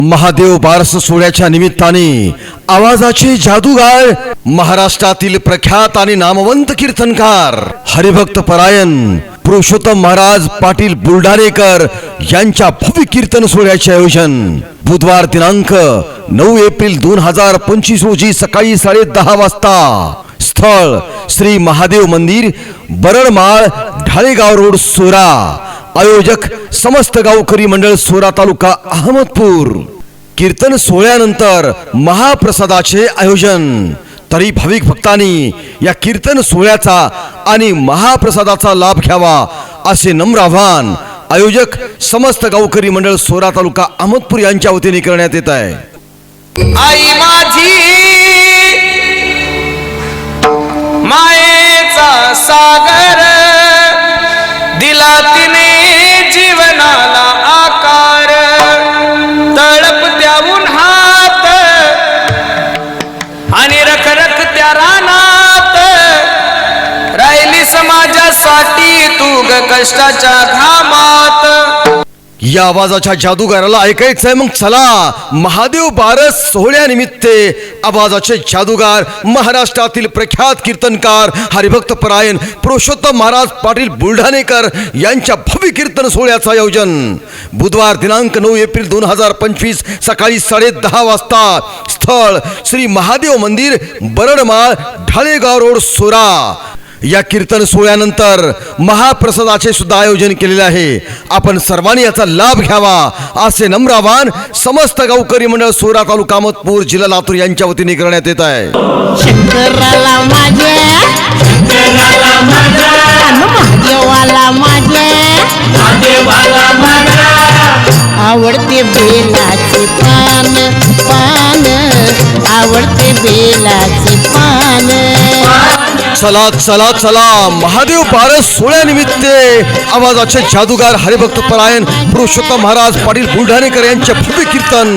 महादेव बारस सोहळ्याच्या निमित्ताने आवाजाचे जादूगार, महाराष्ट्रातील प्रख्यात आणि नामवंत कीर्तनकार, हरिभक्त परायण पुरुषोत्तम महाराज पाटील बुलढाणेकर यांच्या भव्य कीर्तन सोहळ्याचे आयोजन बुधवार दिनांक 9 एप्रिल 2025 रोजी सकाळी 10:30 वाजता. स्थळ श्री महादेव मंदिर, बरडमाळ, ढाळेगाव रोड, सोरा. आयोजक समस्त गावकरी मंडळ, सोरा तालुका, अहमदपूर. कीर्तन सोहळ्यानंतर महाप्रसादाचे आयोजन. तरी भाविक भक्तांनी या कीर्तन सोहळ्याचा आणि महाप्रसादाचा लाभ घ्यावा असे नम्र आवाहन आयोजक समस्त गावकरी मंडळ, सोरा तालुका, अहमदपूर यांच्या वतीने करण्यात येत आहे. आई माझी मायेचा सागर, दिला तिने जीवनाला आकार, तळपत्या उन्हात आणि रखरखत्या रानात, राहिली समाजासाठी तू ग कष्टाच्या घामात. या आवाजाच्या जादूगाराला ऐकायचंय, मग चला महादेव बारस सोहळ्यानिमित्त आवाजाचे जादूगार, महाराष्ट्रातील प्रख्यात कीर्तनकार, हरिभक्त परायण पुरुषोत्तम महाराज पाटील बुलढाणेकर यांच्या भव्य कीर्तन सोहळ्याचं आयोजन बुधवार दिनांक 9 एप्रिल 2025 सकाळी 10:30 वाजता. स्थळ श्री महादेव मंदिर, बरडमाळ, ढाळेगाव रोड, सोरा. या कीर्तन सोहळ्यानंतर महाप्रसादाचे सुद्धा आयोजन केलेले आहे. आपण सर्वांनी याचा लाभ घ्यावा असे नम्र आवाहन समस्त गावकरी मंडळ, सोरा तालुका, अहमदपूर, जिल्हा लातूर यांच्या वतीने करण्यात येत आहे. शंकराला माझ्या, महादेवाला माझ्या आवडते बेलाचे पान, पान आवडते बेलाचे पान. चला चला चला, महादेव बारस सोहळ्यानिमित्त आवाजाचे जादूगार, हरिभक्त परायण पुरुषोत्तम महाराज पाटील बुलढाणेकर यांचे भव्य कीर्तन